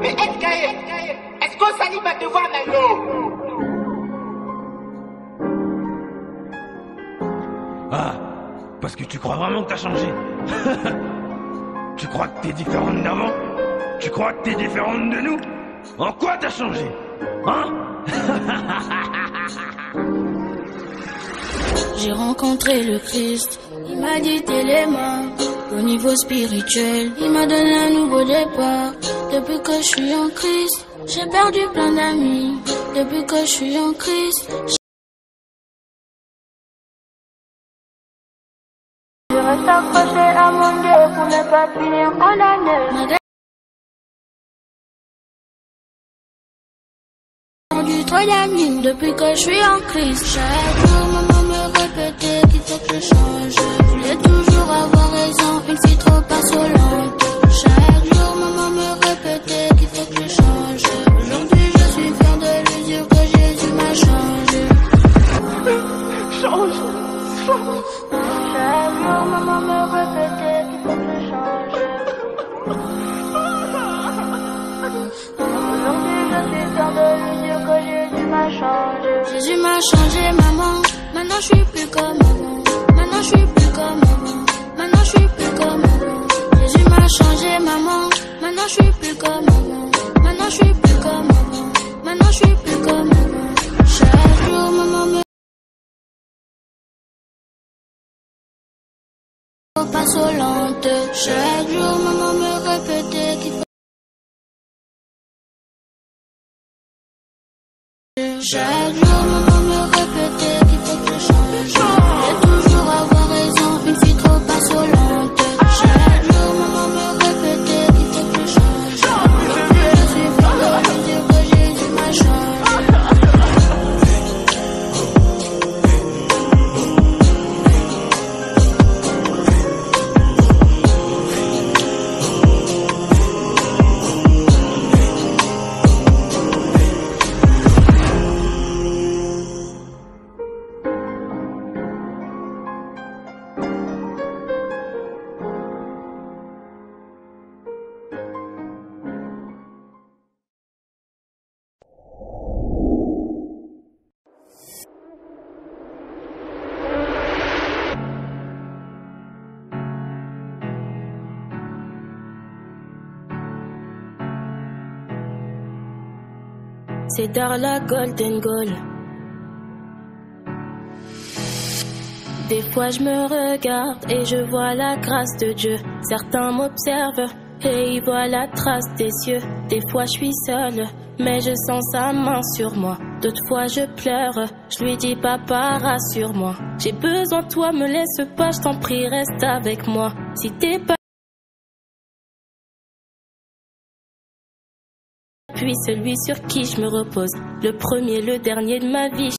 Mais est-ce qu'on s'anime à te voir maintenant? Ah, parce que tu crois vraiment que t'as changé. Tu crois que t'es différente d'avant? Tu crois que t'es différente de nous? En quoi t'as changé? Hein? J'ai rencontré le Christ, il m'a dit t'es les mains. Au niveau spirituel, il m'a donné un nouveau départ. Depuis que je suis en Christ, j'ai perdu plein d'amis. Depuis que je suis en Christ, je reste accroché à mon Dieu pour ne pas finir condamné. Du trop d'amis depuis que je suis en Christ. Chaque jour maman me répétait qu'il faut que je change. Je voulais toujours avoir raison, une fille trop insolente. Chaque jour maman me répétait qu'il faut que je change. Aujourd'hui je suis fier de lui dire que Jésus m'a changé. Change. Chaque jour maman me répétait qu'il faut que je change. Aujourd'hui je suis fier de lui dire que Jésus m'a changé. Jésus m'a changé maman. Maintenant je suis plus comme avant. Maintenant je suis plus comme avant. Maintenant je suis plus comme avant. Jésus m'a changé maman. Maintenant je suis plus comme avant. Maintenant je suis plus comme avant. Maintenant je suis plus comme avant. Chaque jour maman me pas insolente. Chaque jour maman me répétait qu'il faut. Chaque jour maman me répétait qu'il faut que je change. Je voulais toujours avoir raison, une fille trop insolente. Chaque jour maman me répétait qu'il faut que je change. Aujourd'hui je suis fière de lui dire que Jésus m'a changé. C'est dans la Golden Goal. Des fois je me regarde et je vois la grâce de Dieu. Certains m'observent et ils voient la trace des cieux. Des fois je suis seule, mais je sens sa main sur moi. D'autres fois je pleure, je lui dis papa rassure-moi. J'ai besoin de toi, me laisse pas, je t'en prie reste avec moi. Si t'es pas puis celui sur qui je me repose, le premier, le dernier de ma vie.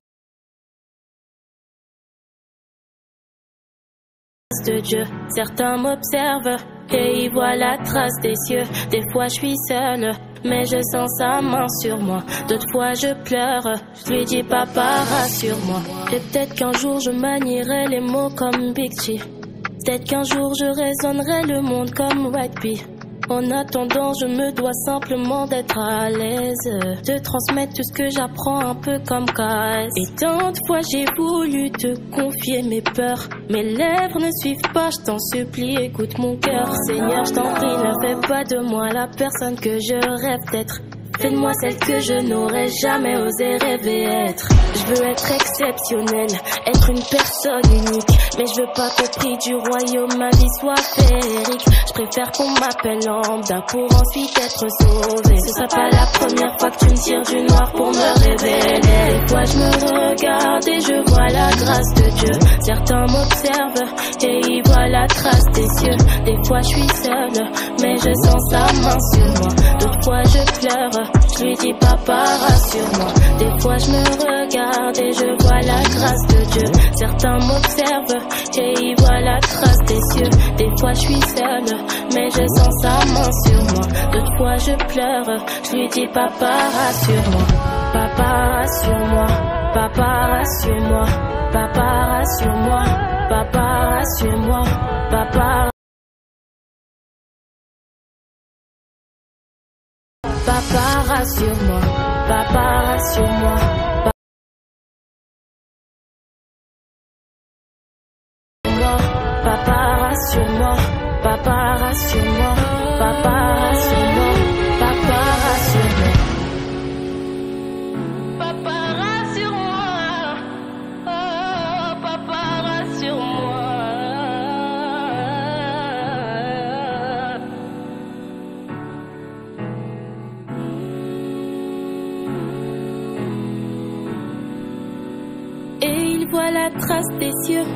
De Dieu, certains m'observent et ils voient la trace des cieux. Des fois je suis seule, mais je sens sa main sur moi. D'autres fois je pleure, je lui dis papa rassure-moi. Et peut-être qu'un jour je manierai les mots comme Big G. Peut-être qu'un jour je raisonnerai le monde comme White Bee. En attendant, je me dois simplement d'être à l'aise, de transmettre tout ce que j'apprends un peu comme KS. Et tant de fois j'ai voulu te confier mes peurs, mes lèvres ne suivent pas, je t'en supplie, écoute mon cœur. Seigneur, je t'en prie, ne fais pas de moi la personne que je rêve d'être. Fais de moi celle que je n'aurais jamais osé rêver être. Je veux être exceptionnelle, être une personne unique. Mais je veux pas qu'au prix du royaume ma vie soit féerique. Je préfère qu'on m'appelle lambda pour ensuite être sauvé. Ce sera pas la première fois que tu me tires du noir pour me révéler. Des fois je me regarde et je vois la grâce de Dieu. Certains m'observent et ils voient la trace des cieux. Des fois je suis seule, mais je sens sa main sur moi. D'autres fois je pleure, je lui dis papa rassure-moi. Des fois je me regarde et je vois la grâce de Dieu. Certains m'observent et ils voient la trace des cieux. Des fois je suis seule, mais je sens sa main sur moi. D'autres fois je pleure, je lui dis papa rassure-moi. Papa rassure-moi, papa rassure-moi, papa rassure-moi, papa rassure-moi, papa. Papa, rassure-moi. Papa, rassure-moi. Papa, rassure-moi. Papa, rassure-moi. Papa, rassure-moi. Papa, rassure-moi. Papa, rassure-moi. Oh, papa, rassure-moi. Et il voit la trace des cieux.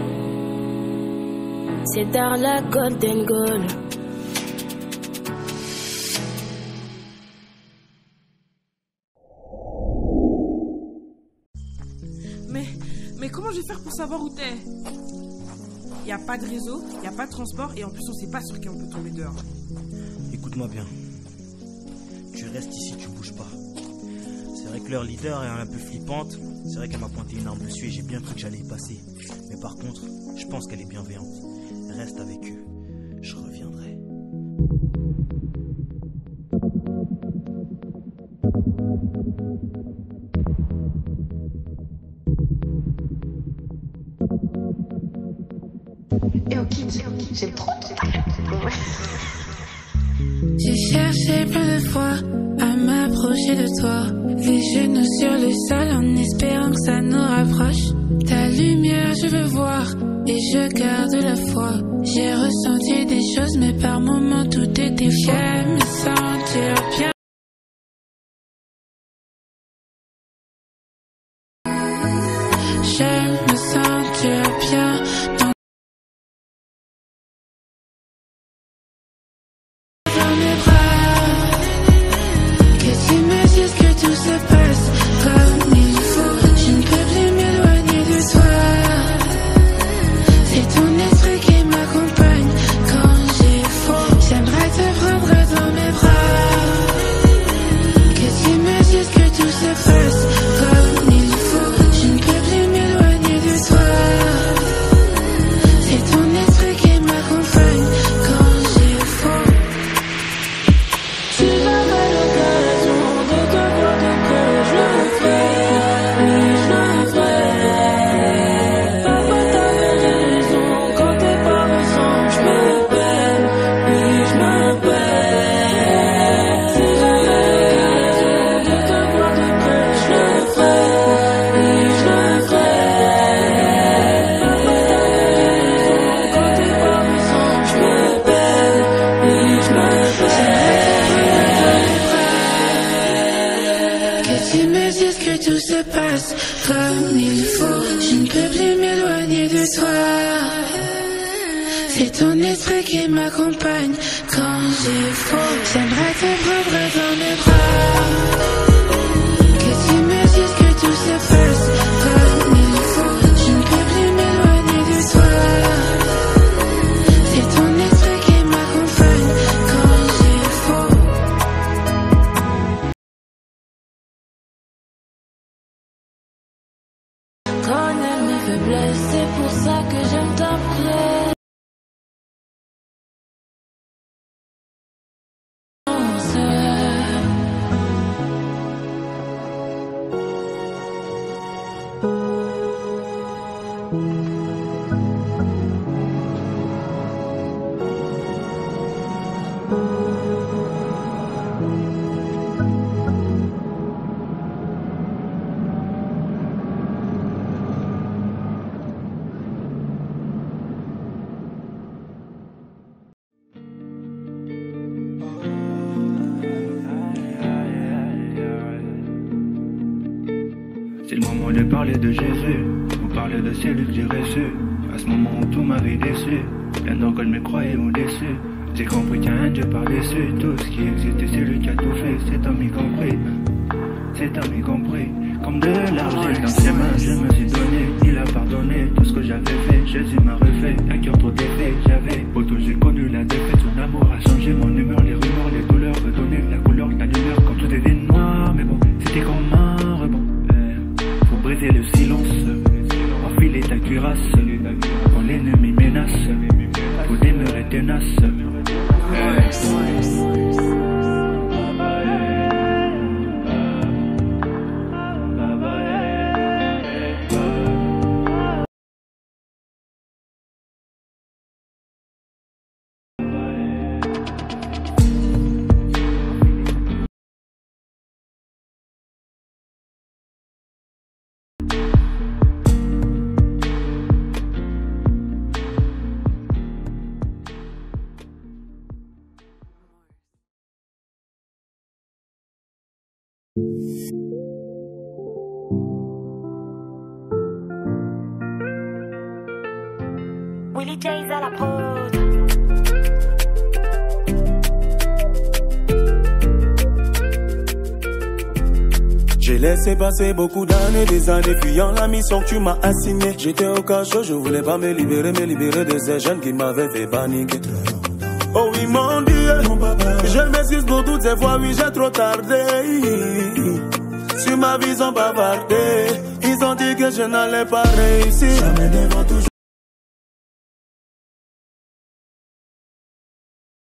C'est dans la Golden Goal. Mais comment je vais faire pour savoir où t'es? Y a pas de réseau, y a pas de transport et en plus on sait pas sur qui on peut tomber dehors. Écoute-moi bien. Tu restes ici, tu bouges pas. C'est vrai que leur leader est un peu flippante. C'est vrai qu'elle m'a pointé une arme dessus et j'ai bien cru que j'allais y passer. Mais par contre, je pense qu'elle est bienveillante. Reste avec eux. Je reviendrai. Et au kid, j'aime trop. J'ai cherché plein de fois à m'approcher de toi, les genoux sur le sol en espérant que ça nous rapproche. Ta lumière je veux voir et je garde la foi. J'ai ressenti des choses mais par moments tout était faux. J'aime me sentir bien. J'aime me sentir bien. Dans mes bras, que tu me dises que tout se passe comme il faut. Je ne peux plus m'éloigner de toi. C'est ton esprit qui m'accompagne quand j'ai faux. J'aimerais te prendre dans mes bras, que tu me dises que tout se passe comme il faut. Je ne peux plus m'éloigner de toi. C'est ton esprit qui m'accompagne quand j'ai faux. Si j'avais l'occasion de te voir de près, je le ferais, oui je le ferais. Papa t'avais raison, quand t'es pas présent, je me perds, oui je me perds. Si j'avais l'occasion de te voir de près, je le ferais, oui je le ferais. Papa t'avais raison, quand t'es pas présent, je me perds, oui je me perds. Que tu me dises que tout se passe comme il faut. Je ne peux plus m'éloigner de toi. C'est ton esprit qui m'accompagne quand j'ai faux. J'aimerais te prendre dans mes bras. Que tu me dises que tout se passe comme il faut. Je ne peux plus m'éloigner de toi. C'est ton esprit qui m'accompagne quand j'ai faux. Connais mes faiblesses, c'est pour ça que j'aime t'appeler. C'est le moment de parler de Jésus, vous parlez de celui que j'ai reçu. À ce moment où tout m'avait déçu, maintenant que je me croyais au-dessus, j'ai compris qu'il y a un Dieu par-dessus. Tout ce qui existait, c'est lui qui a tout fait. Cet homme y compris, cet homme y compris. Comme de l'argent dans ses mains, je me suis donné. Il a pardonné tout ce que j'avais fait. Jésus m'a refait, un cœur trop défait. J'avais, autant j'ai connu la défaite. Son amour a changé mon humeur, les rumeurs, les douleurs, redonné la couleur de la lumière. Quand tout était noir, mais bon, c'était comme un rebond. Faut briser le silence, enfiler ta cuirasse. Quand l'ennemi menace, faut demeurer tenace. Willie J's à la prod. J'ai laissé passer beaucoup d'années, des années, fuyant la mission que tu m'as assignée. J'étais au cachot, je voulais pas me libérer de ces jeunes qui m'avaient fait paniquer. Oh oui mon Dieu, je m'excuse pour toutes ces fois, oui j'ai trop tardé. Sur ma vie ils ont bavardé, ils ont dit que je n'allais pas réussir. Jamais devant toujours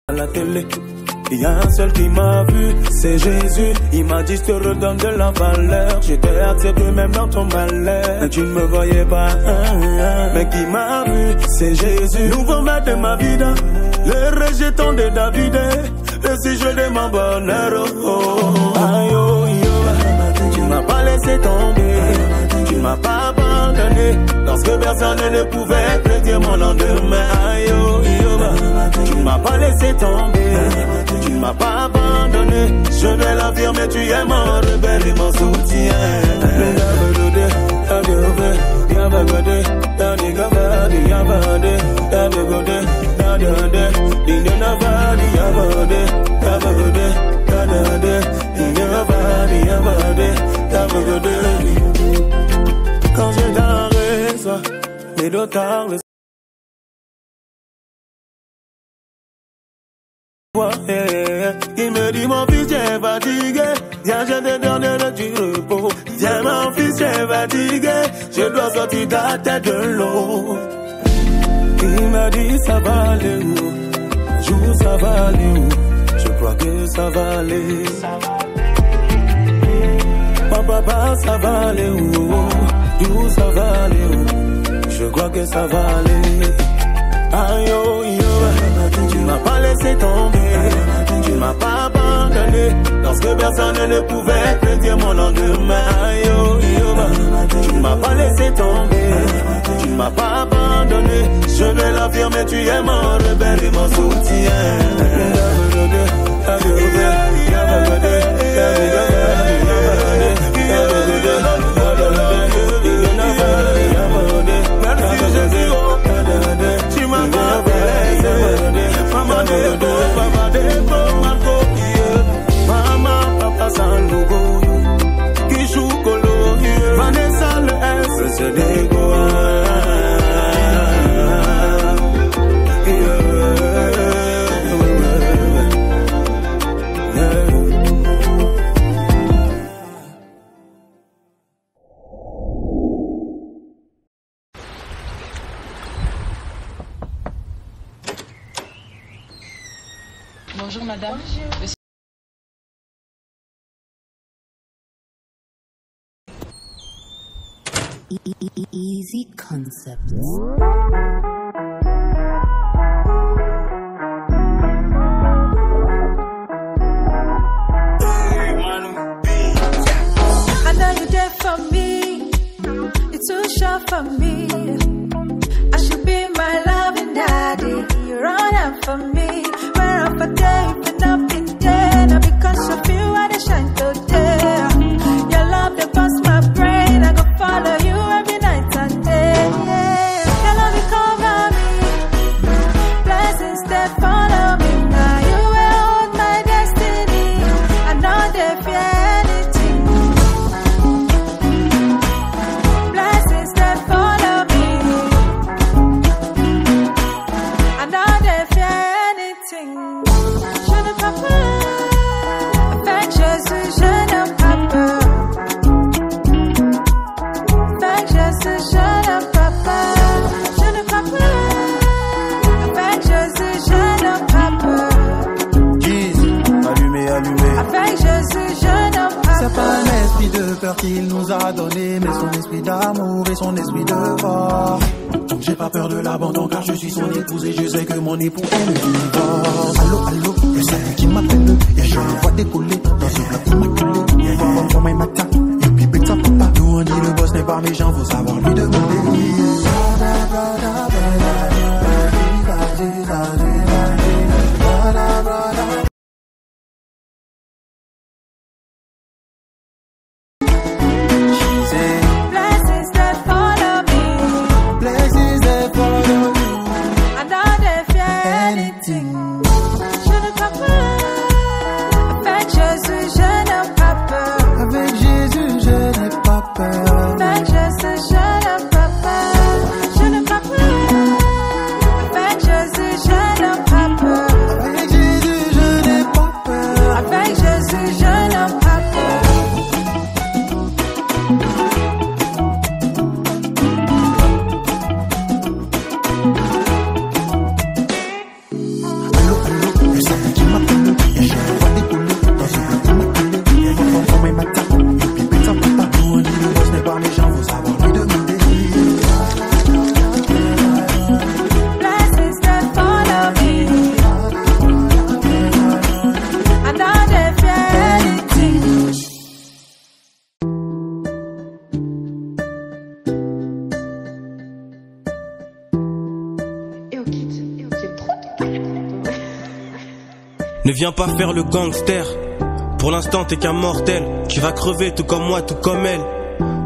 à la télé. Il y a un seul qui m'a vu, c'est Jésus. Il m'a dit je te redonne de la valeur. J'étais accepté même dans ton malheur. Mais tu ne me voyais pas, mais qui m'a vu, c'est Jésus. Nouveau maître de ma vie, le rejeton de David, le sujet de mon bonheur. Aïe, oh, yo. Tu m'as pas laissé tomber, tu m'as pas abandonné. Lorsque personne ne pouvait prédire mon lendemain. Aïe, oh, yo. Tu m'as pas laissé tomber, tu m'as pas abandonné. Je vais l'affirmer, tu es mon rebelle et mon soutien. Quand je t'arrête, mes deux tares, il me dit mon fils j'ai fatigué, viens je te donne du repos. Viens mon fils j'ai fatigué, je dois sortir ta tête de l'eau. Il m'a dit ça va aller où, un jour ça va aller où, je crois que ça va aller. Mon papa ça va aller où ça va aller où, je crois que ça va aller. Aïe oh yo, tu m'as pas laissé tomber, tu m'as pas abandonné. Lorsque personne ne pouvait prédire mon lendemain. Aïe oh yo, tu m'as pas laissé tomber, tu m'as pas abandonné. Je vais l'affirmer, tu es mon rebelle et mon soutien. Maman, papa, Sandogo, Kishou, Kolo, Vanessa, le S, c'est des Bonjour madame. Easy Concepts. I know you're there for me, you're too short for me. I should be my loving daddy, you're on out for me. Where up a day, but up in there. Now because of you, I dey shine today. Your love, they bust my brain. I go follow you every night and day. Your love, you cover me. Blessings, they follow me. Now you will hold my destiny. I know they fear anything. Blessings, they follow me. I know they fear anything. Je ne peux pas. Avec Jésus, je ne peux pas. Avec Jésus, je ne peux pas. Je ne peux pas. Avec Jésus, je ne peux pas. Jeez, allumé, allumé. Avec Jésus, je ne peux pas. C'est pas un esprit de peur qu'il nous a donné, mais son esprit d'amour et son esprit de force. Donc j'ai pas peur de l'abandon car je suis son épouse et je sais que mon époux aime le divorce. Allô, allô, et c'est lui qui m'appelle et je le vois décoller dans ce bloc immaculé. Pour moi matin, et puis bêta papa. Nous on dit le boss n'est pas méchant, faut savoir lui demander. Blessings that follow me. Blessings that follow you. Ne viens pas faire le gangster. Pour l'instant t'es qu'un mortel. Tu vas crever tout comme moi, tout comme elle.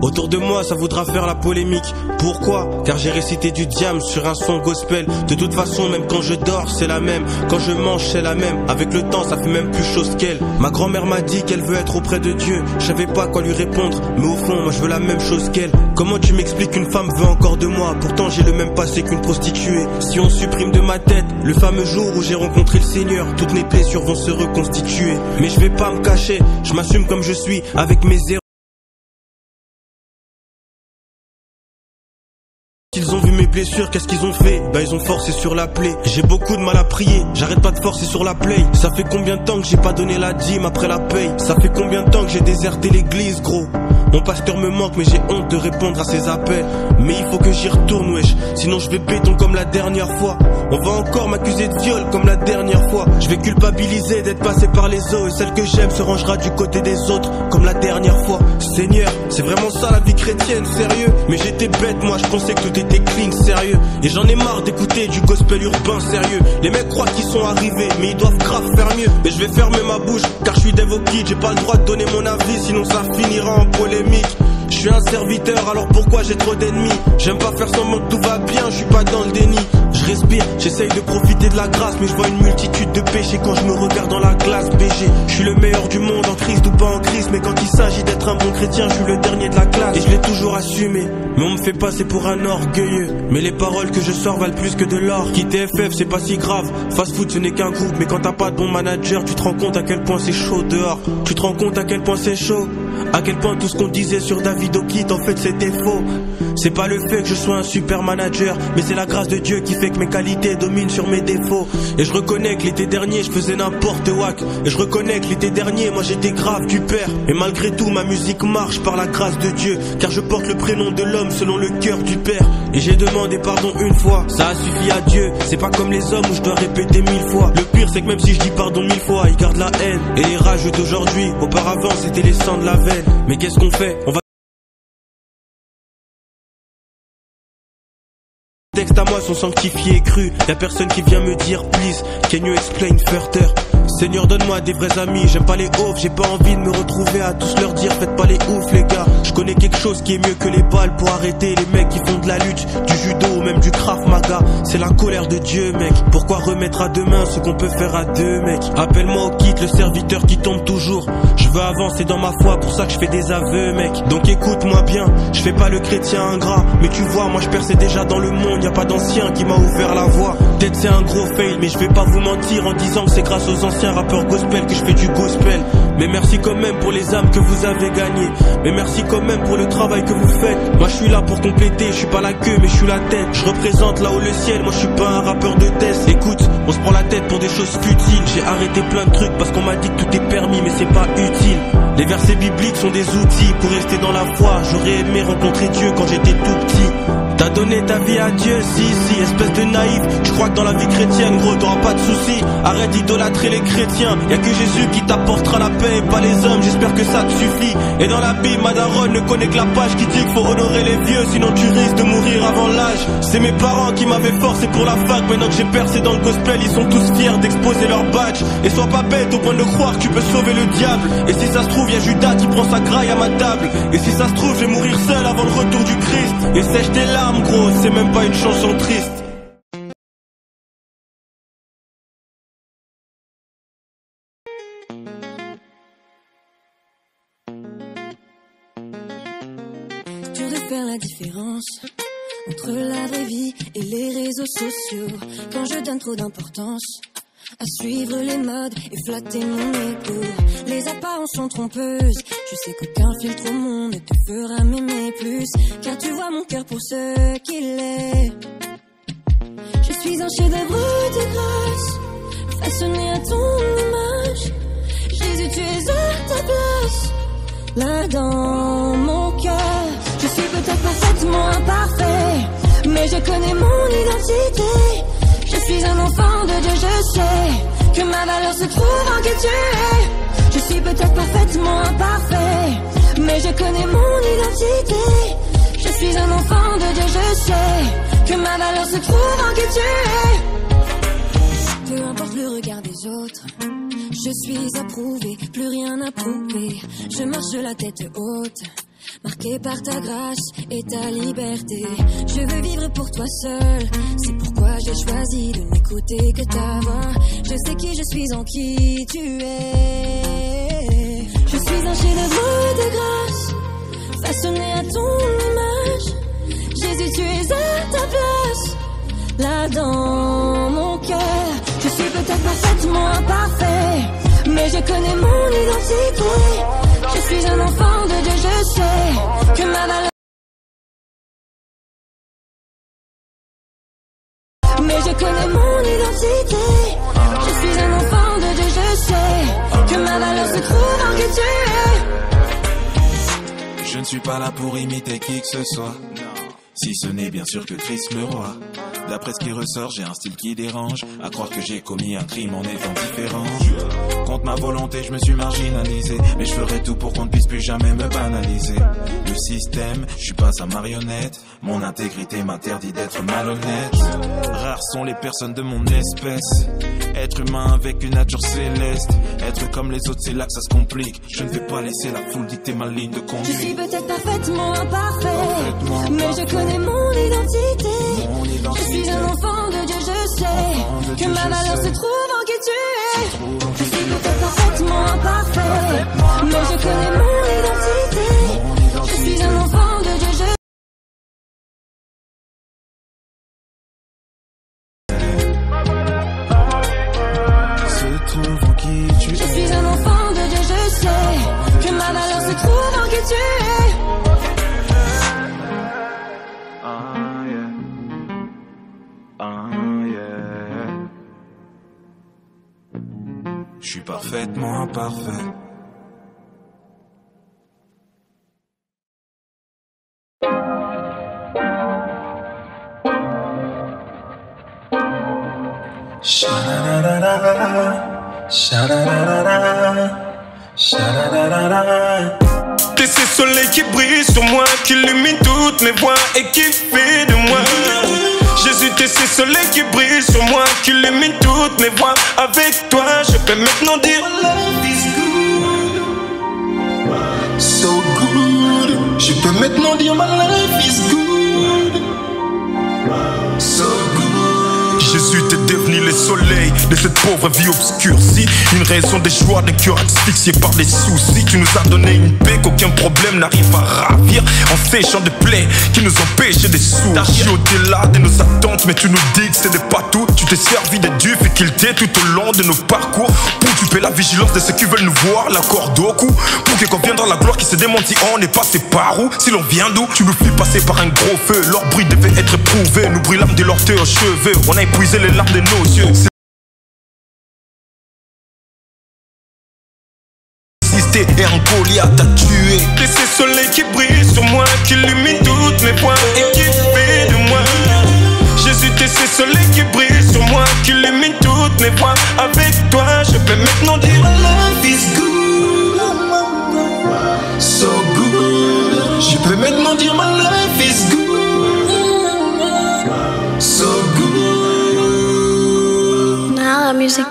Autour de moi ça voudra faire la polémique. Pourquoi? Car j'ai récité du diam sur un son gospel. De toute façon même quand je dors c'est la même. Quand je mange c'est la même. Avec le temps ça fait même plus chose qu'elle. Ma grand-mère m'a dit qu'elle veut être auprès de Dieu. Je savais pas quoi lui répondre. Mais au fond moi je veux la même chose qu'elle. Comment tu m'expliques qu'une femme veut encore de moi? Pourtant j'ai le même passé qu'une prostituée. Si on supprime de ma tête le fameux jour où j'ai rencontré le Seigneur, toutes mes blessures vont se reconstituer. Mais je vais pas me cacher, je m'assume comme je suis avec mes erreurs. Ils ont vu mes blessures, qu'est-ce qu'ils ont fait? Bah ils ont forcé sur la plaie. J'ai beaucoup de mal à prier, j'arrête pas de forcer sur la play. Ça fait combien de temps que j'ai pas donné la dîme après la paye? Ça fait combien de temps que j'ai déserté l'église gros? Mon pasteur me manque mais j'ai honte de répondre à ses appels. Mais il faut que j'y retourne wesh, sinon je vais béton comme la dernière fois. On va encore m'accuser de viol comme la dernière fois. Je vais culpabiliser d'être passé par les eaux. Et celle que j'aime se rangera du côté des autres comme la dernière fois. Seigneur, c'est vraiment ça la vie chrétienne, sérieux? Mais j'étais bête moi, je pensais que tout était clean, sérieux. Et j'en ai marre d'écouter du gospel urbain, sérieux. Les mecs croient qu'ils sont arrivés mais ils doivent grave faire mieux. Mais je vais fermer ma bouche car je suis dévoqué. J'ai pas le droit de donner mon avis sinon ça finira en polémique. Je suis un serviteur alors pourquoi j'ai trop d'ennemis? J'aime pas faire semblant que tout va bien, je suis pas dans le déni. Je respire, j'essaye de profiter de la grâce. Mais je vois une multitude de péchés quand je me regarde dans la glace BG. Je suis le meilleur du monde en Christ ou pas en Christ. Mais quand il s'agit d'être un bon chrétien, je suis le dernier de la classe. Et je l'ai toujours assumé, mais on me fait passer pour un orgueilleux. Mais les paroles que je sors valent plus que de l'or. Quitter FF c'est pas si grave, fast food ce n'est qu'un groupe. Mais quand t'as pas de bon manager, tu te rends compte à quel point c'est chaud dehors. Tu te rends compte à quel point c'est chaud. À quel point tout ce qu'on disait sur David O'Keefe en fait c'était faux. C'est pas le fait que je sois un super manager, mais c'est la grâce de Dieu qui fait que mes qualités dominent sur mes défauts. Et je reconnais que l'été dernier je faisais n'importe wack. Et je reconnais que l'été dernier moi j'étais grave du père. Et malgré tout ma musique marche par la grâce de Dieu. Car je porte le prénom de l'homme selon le cœur du père. Et j'ai demandé pardon une fois, ça a suffi à Dieu. C'est pas comme les hommes où je dois répéter 1000 fois. Le pire c'est que même si je dis pardon 1000 fois, ils gardent la haine. Et les rageux d'aujourd'hui, auparavant c'était les sangs de la veine. Mais qu'est-ce qu'on fait? On va textes à moi sont sanctifiés et crus. Y'a personne qui vient me dire please, can you explain further? Seigneur donne-moi des vrais amis. J'aime pas les oufs, j'ai pas envie de me retrouver à tous leur dire faites pas les oufs les gars. Je connais quelque chose qui est mieux que les balles pour arrêter les mecs qui font de la lutte, du judo ou même du Krav Maga. C'est la colère de Dieu mec. Pourquoi remettre à demain ce qu'on peut faire à deux mec? Appelle-moi au kit, le serviteur qui tombe toujours. Je veux avancer dans ma foi, pour ça que je fais des aveux mec. Donc écoute-moi bien, je fais pas le chrétien ingrat. Mais tu vois moi je perçais déjà dans le monde. Y'a pas d'ancien qui m'a ouvert la voie. Peut-être c'est un gros fail, mais je vais pas vous mentir en disant que c'est grâce aux anciens rappeurs gospel que je fais du gospel. Mais merci quand même pour les âmes que vous avez gagnées. Mais merci quand même pour le travail que vous faites. Moi je suis là pour compléter, je suis pas la queue mais je suis la tête. Je représente là-haut le ciel, moi je suis pas un rappeur de test. Écoute, on se prend la tête pour des choses futiles. J'ai arrêté plein de trucs parce qu'on m'a dit que tout est permis mais c'est pas utile. Les versets bibliques sont des outils pour rester dans la foi. J'aurais aimé rencontrer Dieu quand j'étais tout petit. T'as donné ta vie à Dieu, si, espèce de naïf. Tu crois que dans la vie chrétienne, gros, t'auras pas de soucis. Arrête d'idolâtrer les chrétiens. Y'a que Jésus qui t'apportera la paix et pas les hommes. J'espère que ça te suffit. Et dans la Bible, Madaron ne connaît que la page qui dit qu'il faut honorer les vieux, sinon tu risques de mourir avant l'âge. C'est mes parents qui m'avaient forcé pour la fac. Maintenant que j'ai percé dans le gospel, ils sont tous fiers d'exposer leur badge. Et sois pas bête au point de croire que tu peux sauver le diable. Et si ça se trouve, y'a Judas qui prend sa graille à ma table. Et si ça se trouve, je vais mourir seul avant le retour du Christ. Et sèche tes larmes, gros, c'est même pas une chanson triste. Dur de faire la différence entre la vraie vie et les réseaux sociaux. Quand je donne trop d'importance à suivre les modes et flatter mon ego. Les apparences sont trompeuses. Je sais qu'aucun filtre au monde ne te fera m'aimer plus. Car tu vois mon cœur pour ce qu'il est. Je suis un chef-d'œuvre de grâce, façonné à ton image. Jésus, tu es à ta place, là dans mon cœur. Je suis peut-être parfaitement imparfait, mais je connais mon identité. Je suis un enfant de Dieu, je sais que ma valeur se trouve en qui tu es. Je suis peut-être parfaitement imparfait, mais je connais mon identité. Je suis un enfant de Dieu, je sais que ma valeur se trouve en qui tu es. Peu importe le regard des autres, Je suis approuvée, plus rien à prouver. Je marche la tête haute, marquée par ta grâce et ta liberté. Je veux vivre pour toi seul, c'est pourquoi j'ai choisi de n'écouter que ta voix. Je sais qui je suis, en qui tu es. Je suis un chef-d'œuvre de grâce, façonné à ton image. Jésus, tu es à ta place, là dans mon cœur. Je suis peut-être parfaitement imparfait, mais je connais mon identité. Je suis un enfant de Dieu, je sais que ma valeur. Mais je connais mon identité. Je suis un enfant de Dieu, je sais que ma valeur se trouve en qui tu es. Je ne suis pas là pour imiter qui que ce soit, si ce n'est bien sûr que Christ le roi. D'après ce qui ressort, j'ai un style qui dérange. À croire que j'ai commis un crime en étant différent. Contre ma volonté, je me suis marginalisé, mais je ferai tout pour qu'on ne puisse plus jamais me banaliser. Le système, je suis pas sa marionnette. Mon intégrité m'interdit d'être malhonnête. Rares sont les personnes de mon espèce. Être humain avec une nature céleste. Être comme les autres, c'est là que ça se complique. Je ne vais pas laisser la foule dicter ma ligne de conduite. Je suis peut-être parfaitement imparfait, mais je connais mon identité. Je suis un enfant de Dieu, je sais que ma valeur se trouve en qui tu es. Je suis peut-être parfaitement imparfait, mais je connais mon identité. Je suis un enfant de Dieu, se trouve en qui tu es. Je suis un enfant de Dieu, je sais que ma valeur se trouve en qui tu es. Je suis parfaitement imparfait. T'es ce soleil qui brille sur moi, qui illumine toutes mes voies et qui fait de moi. Jésus, t'es ce soleil qui brille sur moi, qui illumine toutes mes voies. Avec toi, je peux maintenant dire Life is good, so good. Je peux maintenant dire my life is good, so good. Jésus, t'es devenu le soleil de cette pauvre vie obscurcie. Une raison de joie d'un cœur asphyxié par des soucis. Tu nous as donné une paix qu'aucun problème n'arrive à ravir, en séchant des plaies qui nous empêchaient de sourire. Au-delà de nos attentes, mais tu nous dis que ce n'est pas tout. Tu t'es servi de difficultés tout au long de nos parcours pour occuper la vigilance de ceux qui veulent nous voir la corde au cou. Pour que quand viendra la gloire qui se demande si on est passé par où, si l'on vient d'où. Tu nous fis passer par un gros feu, leur bruit devait être éprouvé. Nous brûlâmes de leurs cheveux, on a épuisé les larmes de nos yeux. Et un Goliath t'a tué. Et ce soleil qui brille sur moi, qui illumine toutes mes voies et qui fait de moi. Jésus, t'es ce soleil qui brille sur moi, qui illumine toutes mes voies. Avec toi, je peux maintenant dire Life is good, so good. Je peux maintenant dire my life is good, so good. Nada, music.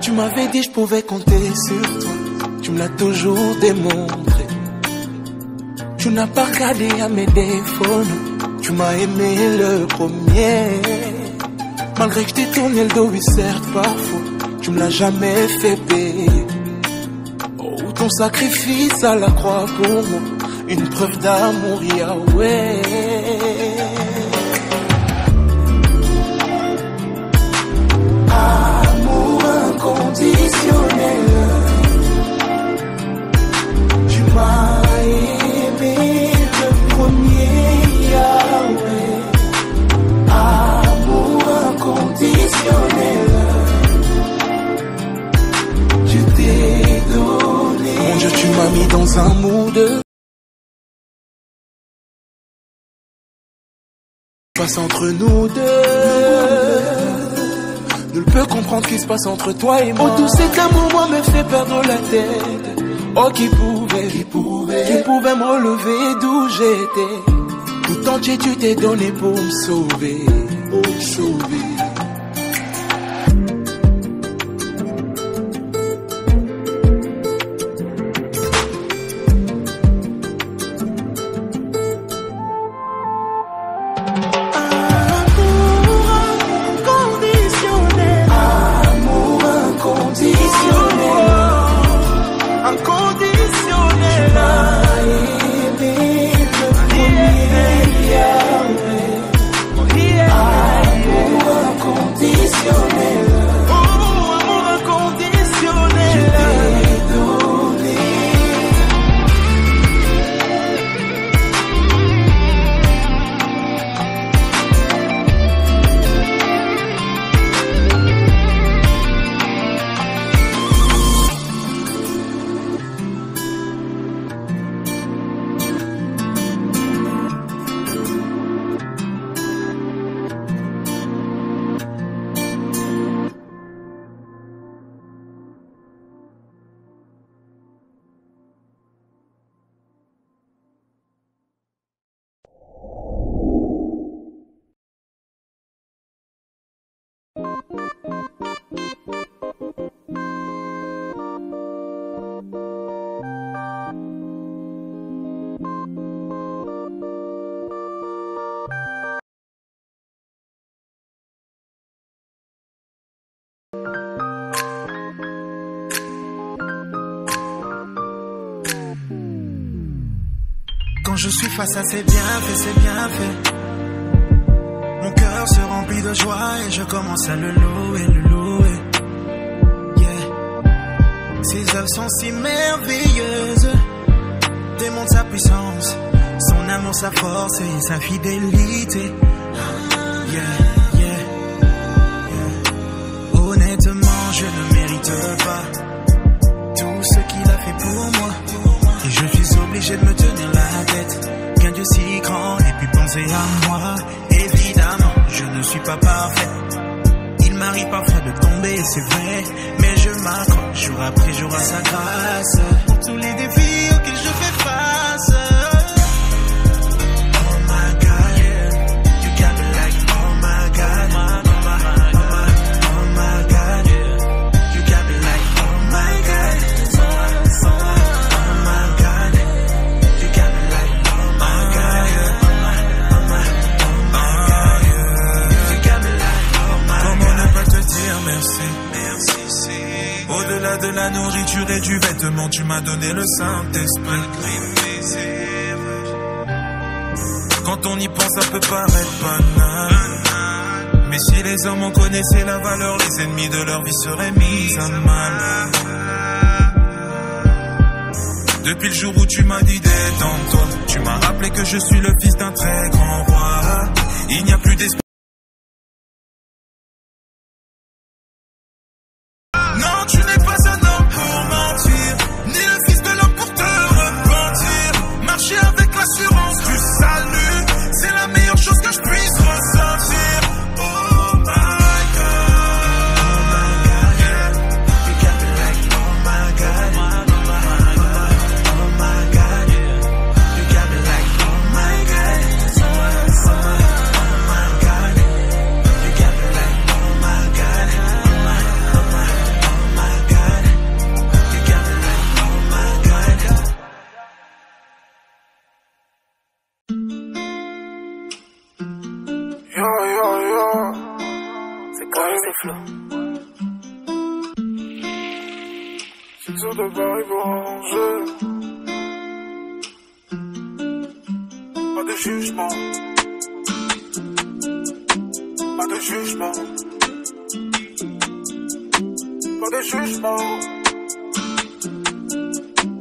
Tu m'avais dit je pouvais compter sur toi, tu me l'as toujours démontré. Tu n'as pas regardé à mes défauts, non. Tu m'as aimé le premier. Malgré que je t'ai tourné le dos, oui certes parfois, tu me l'as jamais fait payer. Oh, ton sacrifice à la croix pour moi, une preuve d'amour, Yahweh. Inconditionnel, tu m'as aimé le premier, Yahweh. Amour inconditionnel, je t'ai donné. Mon Dieu, tu m'as mis dans un mood passe entre nous deux. Nul peut comprendre ce qui se passe entre toi et moi. Oh, tout cet amour, moi, me fait perdre la tête. Oh, qui pouvait me relever d'où j'étais. Tout entier, tu t'es donné pour me sauver. Pour me sauver. Quand je suis face à ces bienfaits, c'est bien fait. Mon cœur se remplit de joie et je commence à le louer. Yeah. Ses œuvres sont si merveilleuses. Démontre sa puissance, son amour, sa force et sa fidélité. Yeah, yeah, yeah. Honnêtement, je ne mérite pas tout ce qu'il a fait pour moi. Et je suis obligé de me tenir la tête. Qu'un Dieu si grand et puis penser à moi. Évidemment, je ne suis pas parfait. Il m'arrive parfois de tomber, c'est vrai. Mais je m'accroche jour après jour à sa grâce. Pour tous les défis auxquels je fais face. Oh my God, you got me like oh my God, oh my God, you got me like oh my God. Au-delà de la nourriture et du vêtement, tu m'as donné le Saint-Esprit. Quand on y pense, ça peut paraître banal. Mais si les hommes en connaissaient la valeur, les ennemis de leur vie seraient mis à mal. Depuis le jour où tu m'as dit détends-toi, tu m'as rappelé que je suis le fils d'un très grand roi. Il n'y a plus d'espoir. Non, tu n'es pas un homme pour mentir, ni le fils de l'homme pour te repentir. Marcher avec l'assurance du salut, c'est la meilleure chose que je puisse ressentir. Oh my God, oh my God, yeah. You got me like oh my God, oh my God, yeah. You got me like oh my God, oh my God, you got me like oh my God, oh my God. Yo, c'est quoi ces flots? C'est sûr de Paris pour ranger. Pas de jugement. Pas de jugement. Pas de jugement.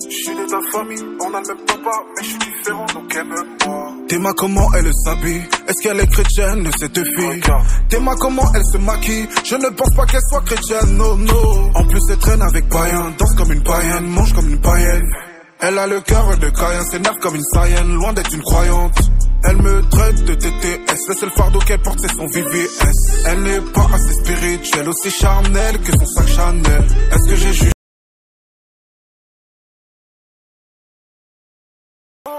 Je suis de ta famille, on a le même papa, mais je suis différent, donc aime-moi. T'aimas comment elle s'habille? Est-ce qu'elle est chrétienne, cette fille? T'aimas comment elle se maquille? Je ne pense pas qu'elle soit chrétienne, no, no. En plus elle traîne avec païen, danse comme une païenne, mange comme une païenne. Elle a le cœur de Caïn, s'énerve comme une saïenne, loin d'être une croyante. Elle me traite de TTS, le seul fardeau qu'elle porte c'est son VVS. Elle n'est pas assez spirituelle, aussi charnelle que son sac Chanel. Est-ce que j'ai jugé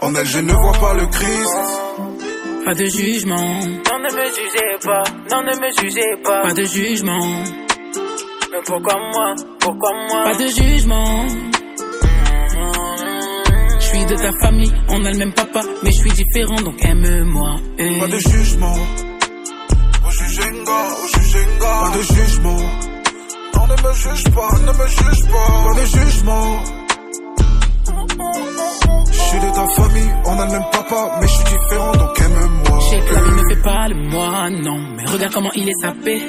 en elle, je ne vois pas le Christ. Pas de jugement. Non, ne me jugez pas. Non, ne me jugez pas. Pas de jugement. Mais pourquoi moi? Pourquoi moi? Pas de jugement. Je suis de ta famille, on a le même papa, mais je suis différent donc aime-moi. Pas de jugement. Au jugenga, au jugenga. Pas de jugement. Non, ne me juge pas, ne me juge pas. Pas de jugement. Je suis de ta famille, on a le même papa, mais je suis différent donc aime-moi. Je sais que la vie ne fait pas le moi, non. Mais regarde comment il est sapé,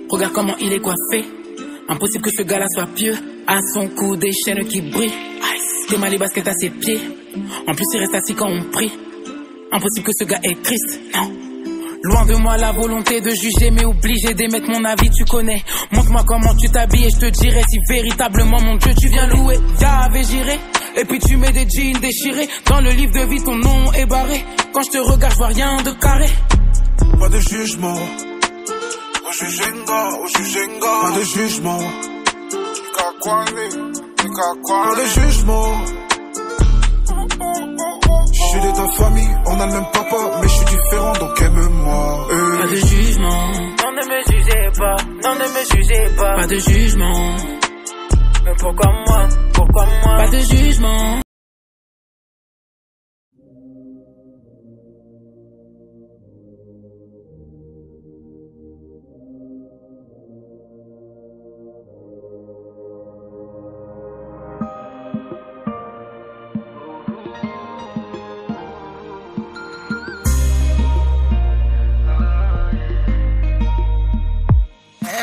regarde comment il est coiffé. Impossible que ce gars-là soit pieux. À son cou des chaînes qui brillent. T'es mal les baskets à ses pieds. En plus il reste assis quand on prie. Impossible que ce gars est Christ, non. Loin de moi la volonté de juger, mais obligé d'émettre mon avis, tu connais. Montre-moi comment tu t'habilles et je te dirai si véritablement mon Dieu tu viens louer. Yahvé j'irai. Et puis tu mets des jeans déchirés. Dans le livre de vie ton nom est barré. Quand je te regarde je vois rien de carré. Pas de jugement. Au jugenga, au jugenga. Pas de jugement. Pas de jugement. Je suis de ta famille, on a le même papa, mais je suis différent donc aime-moi. Pas de jugement. Non, ne me jugez pas. Non, ne me jugez pas. Pas de jugement. Mais pourquoi moi? Pourquoi moi? Pas de jugement.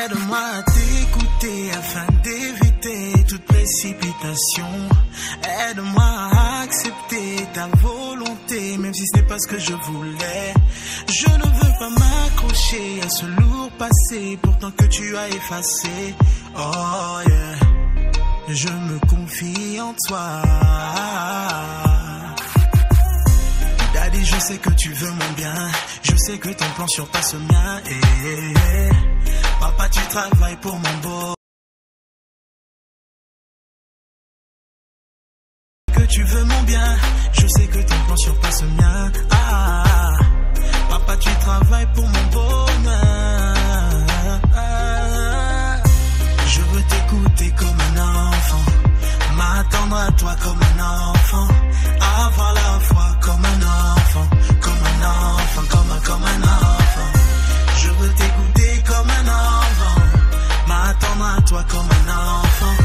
Aide-moi à t'écouter afin d'éviter toute précipitation. Aide-moi à accepter ta volonté, même si ce n'est pas ce que je voulais. Je ne veux pas m'accrocher à ce lourd passé, pourtant que tu as effacé. Oh yeah, je me confie en toi. Daddy, je sais que tu veux mon bien, je sais que ton plan surpasse le mien. Papa, tu travailles pour mon beau. Que tu veux mon bien, je sais que ton plan surpasse le mien. Papa, tu travailles pour mon bonheur. Je veux t'écouter comme un enfant, m'attendre à toi comme un enfant, avoir la foi comme un enfant, comme un enfant, comme un enfant. Je veux t'écouter comme un enfant, m'attendre à toi comme un enfant,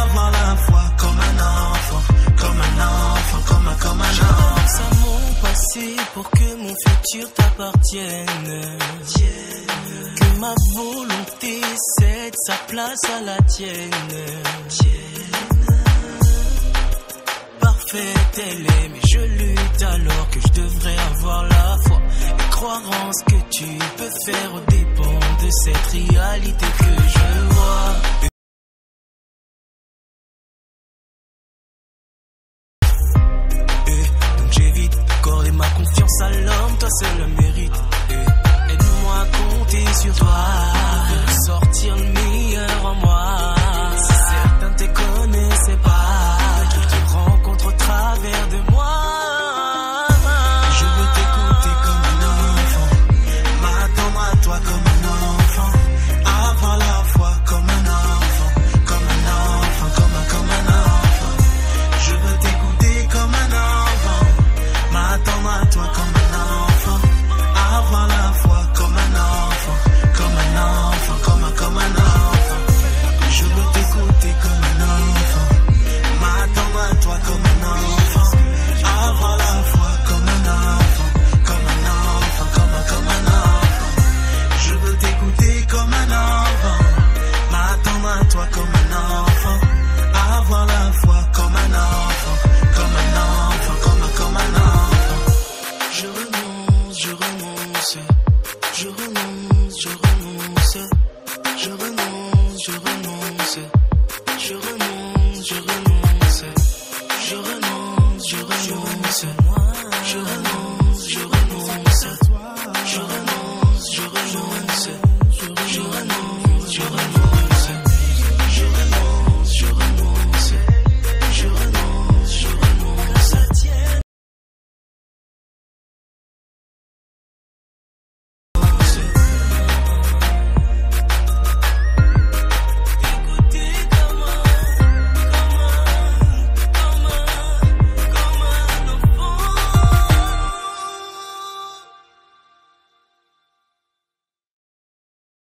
avoir la foi comme un enfant, comme un enfant, comme un enfant. Je pense à mon passé pour que mon futur t'appartienne, que ma volonté cède sa place à la tienne. Parfaite elle est, mais je lutte alors que je devrais avoir la foi et croire en ce que tu peux faire aux dépens de cette réalité que je vois. Donc j'évite d'accorder ma confiance à l'homme, toi seul le mérite. Aide-moi à compter sur toi, sortir le